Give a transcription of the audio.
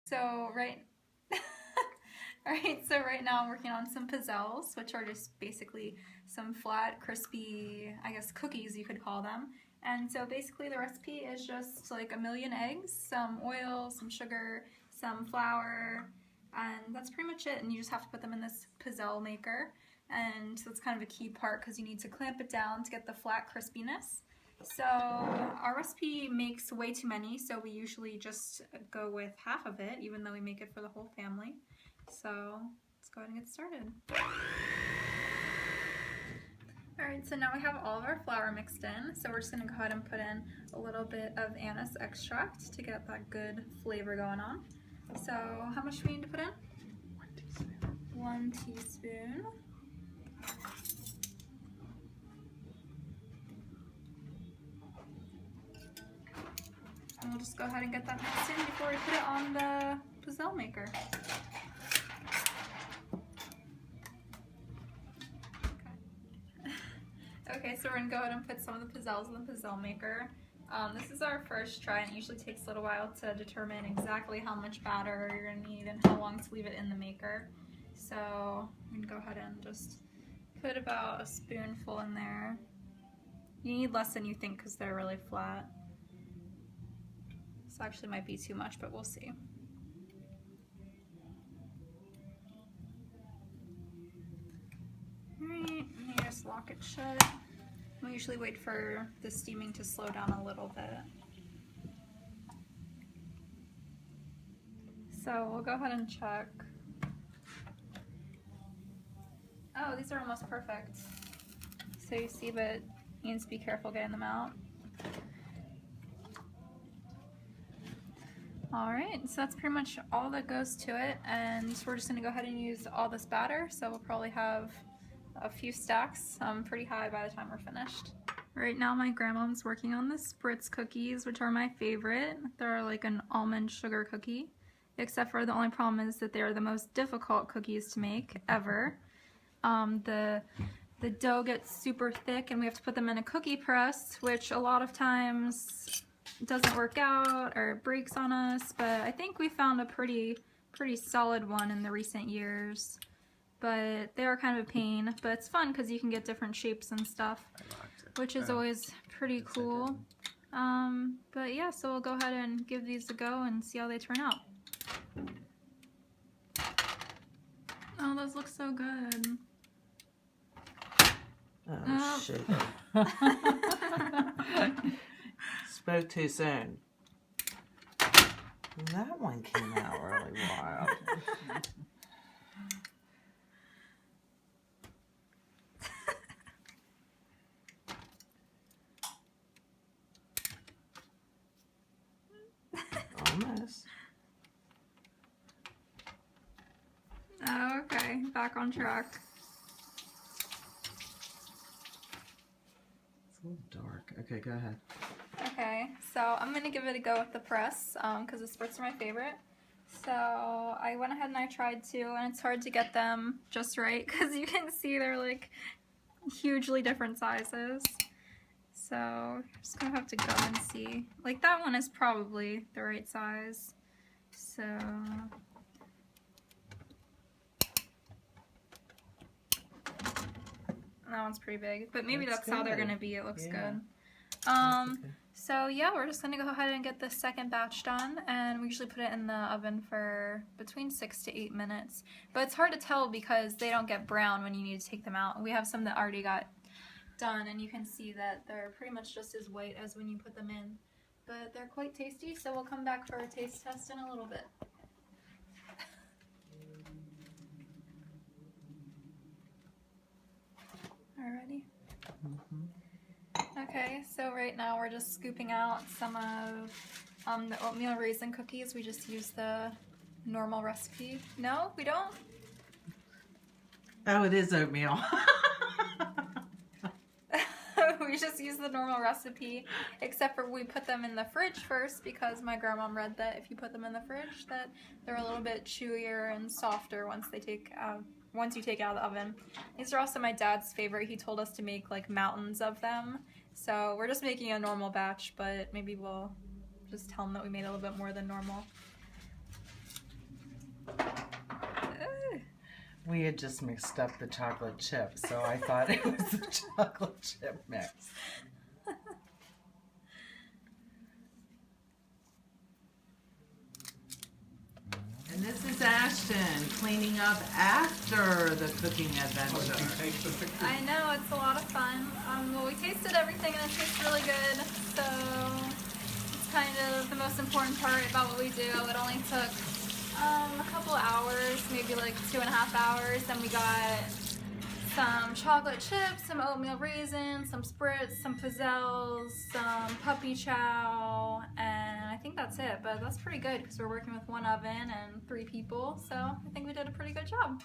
So right now I'm working on some pizzelles, which are just basically some flat, crispy, I guess cookies you could call them. And so basically the recipe is just like 1,000,000 eggs, some oil, some sugar, some flour, and that's pretty much it. And you just have to put them in this pizzelle maker. And that's kind of a key part because you need to clamp it down to get the flat crispiness. So our recipe makes way too many, so we usually just go with half of it, even though we make it for the whole family. So let's go ahead and get started. Alright, so now we have all of our flour mixed in, so we're just going to go ahead and put in a little bit of anise extract to get that good flavor going on. So how much do we need to put in? 1 teaspoon. 1 teaspoon. And we'll just go ahead and get that mixed in before we put it on the pizzelle maker. Okay, so we're going to go ahead and put some of the pizzelles in the pizzelle maker. This is our first try, and it usually takes a little while to determine exactly how much batter you're going to need and how long to leave it in the maker. So I'm going to go ahead and just put about a spoonful in there. You need less than you think because they're really flat. This actually might be too much, but we'll see. Alright, and you just lock it shut. We usually wait for the steaming to slow down a little bit. So we'll go ahead and check. Oh, these are almost perfect. So you see, but you need to be careful getting them out. Alright, so that's pretty much all that goes to it, and we're just going to go ahead and use all this batter, so we'll probably have a few stacks, pretty high by the time we're finished. Right now my grandmom's working on the Spritz cookies, which are my favorite. They're like an almond sugar cookie, except for the only problem is that they're the most difficult cookies to make ever. The dough gets super thick and we have to put them in a cookie press, which a lot of times doesn't work out or it breaks on us, but I think we found a pretty solid one in the recent years. But they are kind of a pain, but it's fun because you can get different shapes and stuff, which is always pretty cool. But yeah, so we'll go ahead and give these a go and see how they turn out. Oh, those look so good. Oh, shit. Spoke too soon. That one came out really wild. Almost. Oh, okay, back on track. It's a little dark. Okay, go ahead. Okay, so I'm going to give it a go with the press because the Spritz are my favorite. So I went ahead and I tried to, and it's hard to get them just right because you can see they're like hugely different sizes. So I'm just going to have to go and see. Like that one is probably the right size. So that one's pretty big, but maybe that's how they're going to be. It looks good. So yeah, we're just going to go ahead and get the second batch done, and we usually put it in the oven for between 6 to 8 minutes. But it's hard to tell because they don't get brown when you need to take them out. We have some that already got done, and you can see that they're pretty much just as white as when you put them in. But they're quite tasty, so we'll come back for a taste test in a little bit. Alrighty. Okay, so right now we're just scooping out some of the oatmeal raisin cookies. We just use the normal recipe. No, we don't? Oh, it is oatmeal. We just use the normal recipe, except for we put them in the fridge first because my grandma read that if you put them in the fridge that they're a little bit chewier and softer once you take it out of the oven. These are also my dad's favorite. He told us to make like mountains of them. So we're just making a normal batch, but maybe we'll just tell him that we made a little bit more than normal. We had just mixed up the chocolate chip, so I thought it was a chocolate chip mix. And this is Ashton cleaning up after the cooking adventure. I know, it's a lot of fun. Well, we tasted everything and it tastes really good, so it's kind of the most important part about what we do. It only took a couple hours, maybe like 2.5 hours, and we got some chocolate chips, some oatmeal raisins, some Spritz, some pizelles, some puppy chow, and I think that's it. But that's pretty good because we're working with 1 oven and 3 people, so I think we did a pretty good job.